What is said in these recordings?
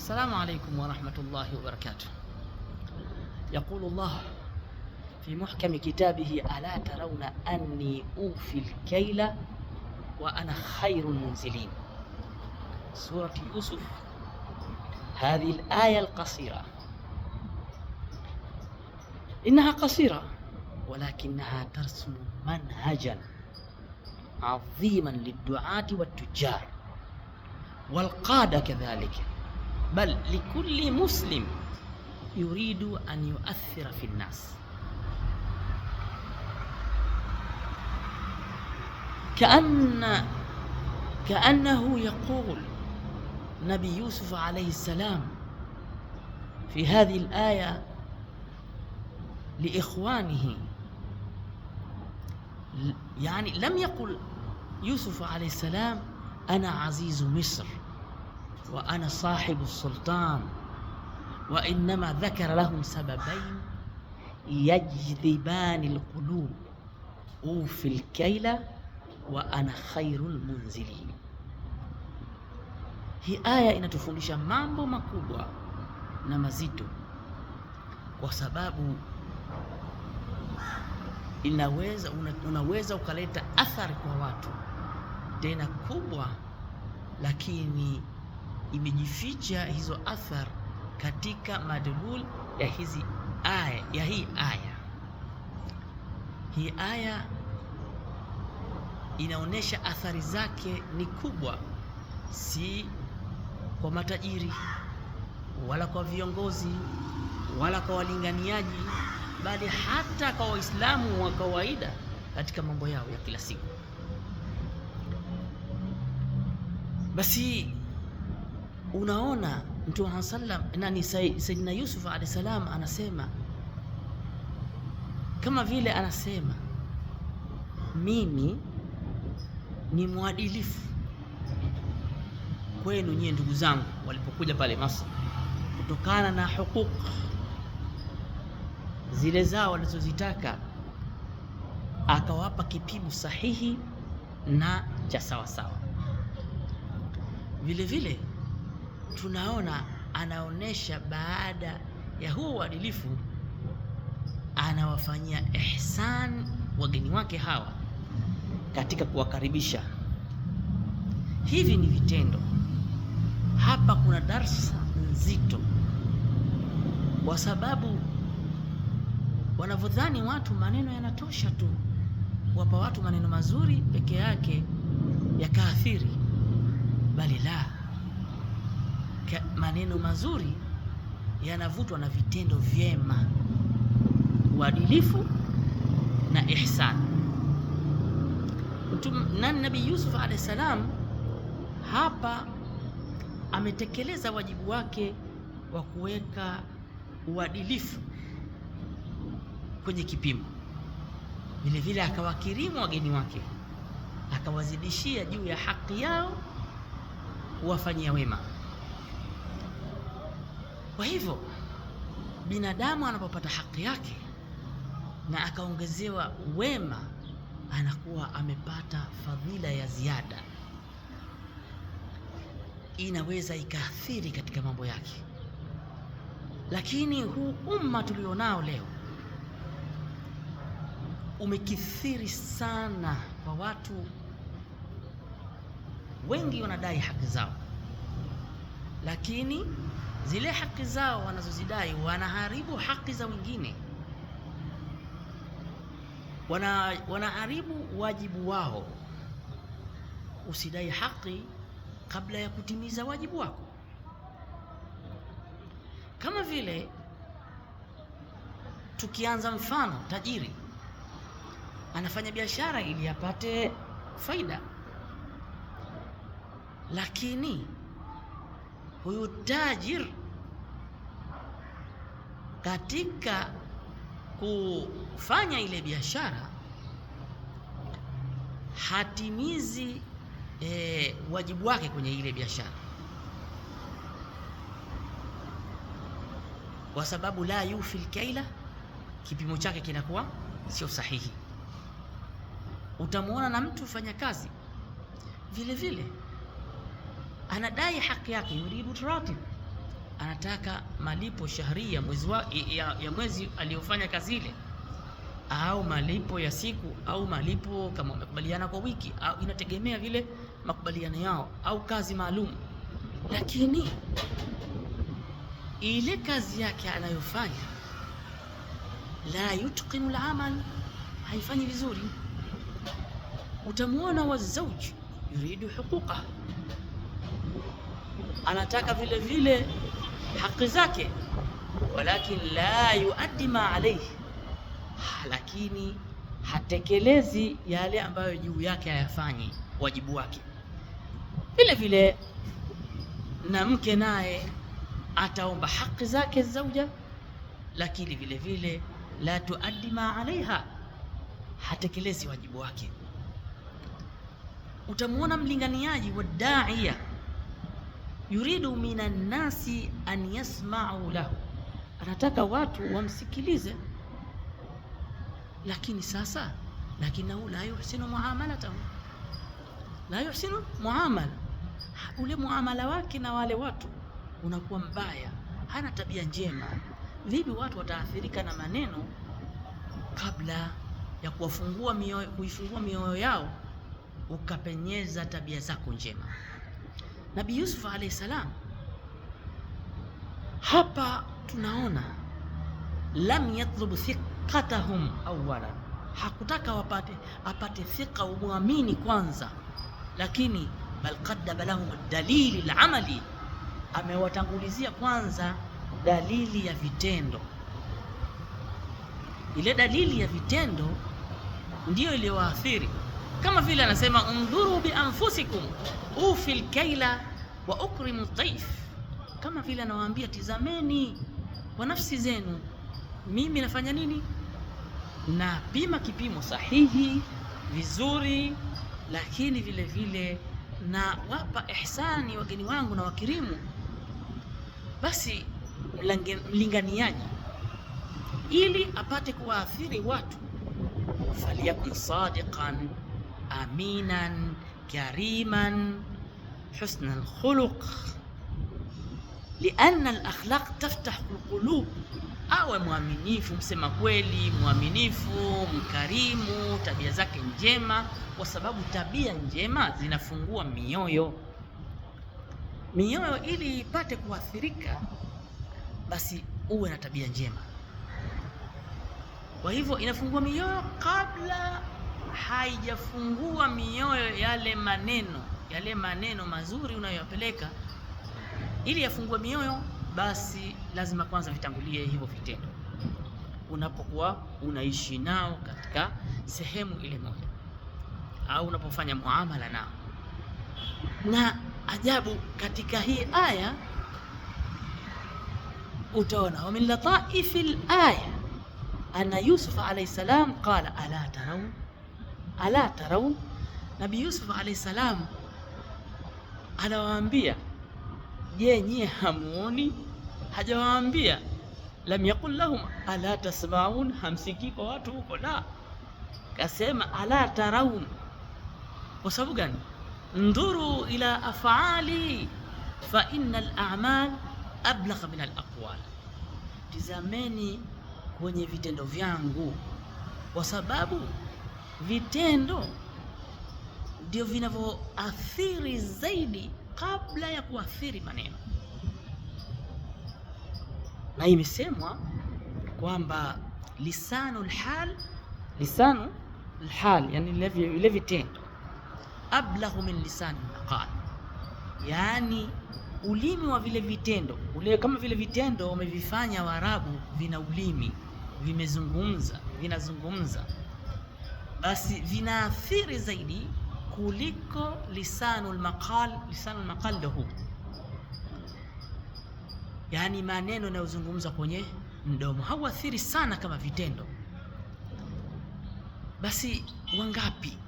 السلام عليكم ورحمة الله وبركاته. يقول الله في محكم كتابه: ألا ترون أني أوفي الكيل وأنا خير المنزلين. سورة يوسف، هذه الآية القصيرة، إنها قصيرة ولكنها ترسم منهجا عظيما للدعاة والتجار والقادة كذلك، بل لكل مسلم يريد أن يؤثر في الناس. كأنه يقول نبي يوسف عليه السلام في هذه الآية لإخوانه، يعني لم يقل يوسف عليه السلام أنا عزيز مصر وأنا صاحب السلطان، وإنما ذكر لهم سببين يجذبان القلوب: أوفي الكيل وأنا خير المنزلين. Hii aya inatufundisha mambo makubwa na mazito, kwa sababu unaweza ukaleta athari kwa watu tena kubwa, lakini imejificha hizo athari katika madlul ya hii aya. Hii aya inaonesha athari zake ni kubwa, si kwa matajiri wala kwa viongozi wala kwa walinganiaji, bali hata kwa Waislamu wa kawaida katika mambo yao ya kila siku. Basi unaona Mtume Muhammad sallam nani Sayyidina Yusuf alayhi salam anasema, kama vile anasema mimi ni mwadilifu kwenu nyie ndugu zangu walipokuja pale Masri, kutokana na huquq zile zao walizozitaka, akawapa kipimo sahihi na cha sawa sawa. Vile vile tunaona anaonesha baada ya huo uadilifu anawafanyia ihsan wageni wake hawa katika kuwakaribisha. Hivi ni vitendo. Hapa kuna darsa nzito, kwa sababu wanavyodhani watu maneno yanatosha tu, wapa watu maneno mazuri peke yake yakaathiri, bali la, maneno mazuri yanavutwa na vitendo vyema, uadilifu na ihsan. Nabii Yusuf alayhi salam hapa ametekeleza wajibu wake wa kuweka uadilifu kwenye kipimo. Vile vile akawakirimu wageni wake, akawazidishia juu ya haki yao, kuwafanyia wema. Kwa hivyo binadamu anapopata haki yake na akaongezewa wema, anakuwa amepata fadhila ya ziada, inaweza ikaathiri katika mambo yake. Lakini huu umma tulionao leo umekithiri sana kwa watu wengi wanadai haki zao, lakini zile haki zao wanazozidai wanaharibu haki za wengine, wanaharibu wajibu wao. Usidai haki kabla ya kutimiza wajibu wako. Kama vile tukianza mfano, tajiri anafanya biashara ili apate faida, lakini huyu tajir katika kufanya ile biashara hatimizi wajibu wake kwenye ile biashara, kwa sababu la yufi alkaila, kipimo chake kinakuwa sio sahihi. Utamuona na mtu fanya kazi vile vile anadai haki yake, yuridu ratib, anataka malipo shahria ya mwezi aliyofanya kazi ile, au malipo ya siku, au malipo kama wamekubaliana kwa wiki, au inategemea vile makubaliano yao, au kazi maalum. Lakini ile kazi yake anayofanya la yutqinu al-amal, haifanyi vizuri. Utamuona wazauji yuridu huquqa, anataka vile vile haki zake, walakin la yuaddi ma alayhi, lakini hatekelezi yale ambayo juu yake hayafanyi wajibu wake. Vile vile na mke naye ataomba haki zake zauja, lakini vile vile la tuaddi ma alaiha, hatekelezi wajibu wake. Utamuona mlinganiaji wa da'iya yuridu minan nasi an yasma'u lahu, anataka watu wamsikilize, lakini sasa lakinahu la yuhsinu muamalatahu, la yuhsinu muamala, ule muamala wake na wale watu unakuwa mbaya, hana tabia njema. Vipi watu wataathirika na maneno kabla ya kuifungua mioyo yao ukapenyeza tabia zako njema? Nabii Yusuf alayhi salam hapa tunaona lam yatlub thiqatahum awwalan, hakutaka apate thika, umwamini kwanza, lakini bal qaddama lahum dalili al-amali, amewatangulizia kwanza dalili ya vitendo. Ile dalili ya vitendo ndiyo iliyowaathiri, kama vile anasema undhuru bi anfusikum ufil kaila wa ukrimu dhaif, kama vile anawaambia tizameni kwa nafsi zenu, mimi nafanya nini? Na pima kipimo sahihi vizuri, lakini vile vile na wapa ihsani wageni wangu na wakirimu. Basi mlinganiaji ili apate kuwaathiri watu, faliyakun sadiqan aminan kariman husna alkhuluq, lianna alakhlaq taftah alqulub, awe mwaminifu, msema kweli, mwaminifu, mkarimu, tabia zake njema, kwa sababu tabia njema zinafungua mioyo. Ili ipate kuathirika, basi uwe na tabia njema. Kwa hivyo inafungua mioyo kabla haijafungua mioyo yale maneno mazuri unayoyapeleka. Ili yafungue mioyo, basi lazima kwanza vitangulie hivyo vitendo, unapokuwa unaishi nao katika sehemu ile moja, au unapofanya muamala nao. Na ajabu katika hii aya utaona, wa min lataifil aya anna Yusuf alayhi salam qala ala tarawun. Nabii Yusuf alayhi salam anawaambia, je, nyie hamuoni? Hajawaambia lam yaqul lahum ala tasma'un, hamsikii kwa watu huko, la, kasema ala tarawun. Kwa sababu gani? Ndhuru ila af'ali fa inna al-a'mal ablagha min al-aqwal, tizameni kwenye vitendo vyangu, kwa sababu vitendo ndio vinavyoathiri zaidi kabla ya kuathiri maneno. Na imesemwa kwamba lisanul hal, yani ile vitendo, ablaghu min lisan maqal, yani ulimi wa vile vitendo ule, kama vile vitendo wamevifanya Waarabu, vina ulimi, vinazungumza, basi vinaathiri zaidi kuliko lisanul maqal lahu, yani maneno yanayozungumza kwenye mdomo hauathiri sana kama vitendo. Basi wangapi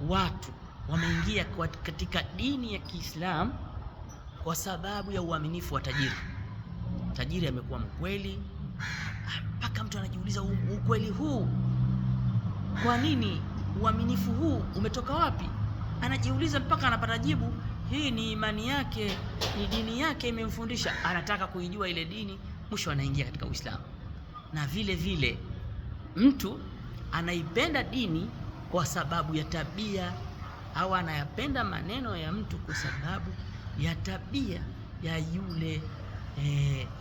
watu wameingia katika dini ya Kiislamu kwa sababu ya uaminifu wa tajiri. Tajiri amekuwa mkweli, mpaka mtu anajiuliza ukweli huu, kwa nini? Uaminifu huu umetoka wapi? Anajiuliza mpaka anapata jibu, hii ni imani yake, ni dini yake imemfundisha, anataka kuijua ile dini, mwisho anaingia katika Uislamu. Na vile vile mtu anaipenda dini kwa sababu ya tabia, au anayapenda maneno ya mtu kwa sababu ya tabia ya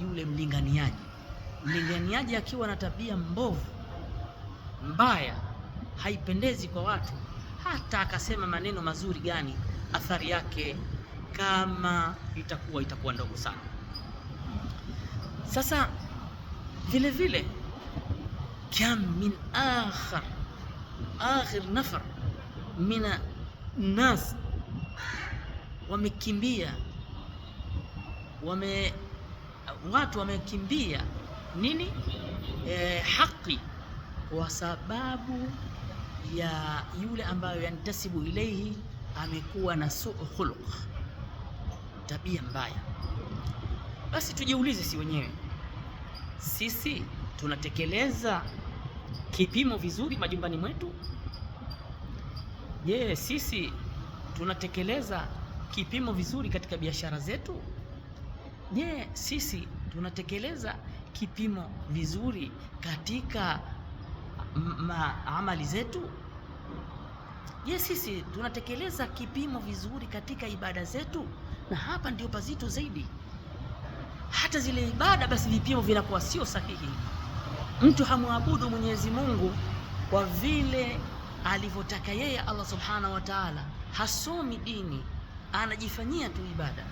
yule mlinganiaji. Mlinganiaji akiwa na tabia mbovu, mbaya, haipendezi kwa watu, hata akasema maneno mazuri gani, athari yake kama itakuwa ndogo sana. Sasa vile vile kam min akhir nafar mina nas wamekimbia, watu wamekimbia nini? Haki, kwa sababu ya yule ambayo yantasibu ilaihi amekuwa na suu khuluq, tabia mbaya. Basi tujiulize si wenyewe, sisi tunatekeleza kipimo vizuri majumbani mwetu? Je, sisi tunatekeleza kipimo vizuri katika biashara zetu? Je, sisi tunatekeleza kipimo vizuri katika amali zetu? Je, sisi tunatekeleza kipimo vizuri katika ibada zetu? Na hapa ndio pazito zaidi. Hata zile ibada basi vipimo vinakuwa sio sahihi. Mtu hamwabudu Mwenyezi Mungu kwa vile alivyotaka yeye Allah Subhanahu wa Ta'ala, hasomi dini, anajifanyia tu ibada.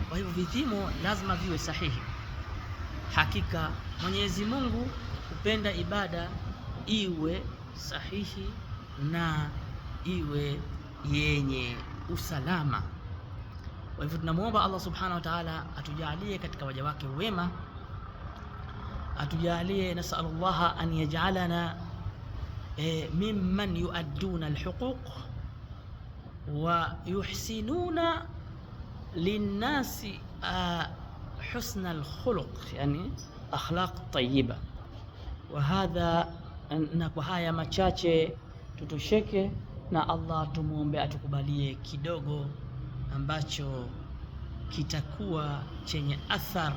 Kwa hivyo vipimo lazima viwe sahihi. Hakika Mwenyezi Mungu hupenda ibada iwe sahihi na iwe yenye usalama. Kwa hivyo tunamuomba Allah Subhanahu wa Ta'ala atujalie katika waja wake wema, atujalie, nasallallahu an yaj'alana mimman yuadduna alhuquq wa yuhsinuna linnasi husna alkhuluq, yani akhlaq tayyiba. Wa hadha, na kwa haya machache tutosheke, na Allah tumuombe atukubalie kidogo ambacho kitakuwa chenye athar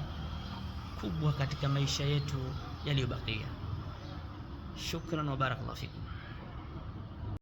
kubwa katika maisha yetu yaliyobakia. Shukran wa barakallahu fikum.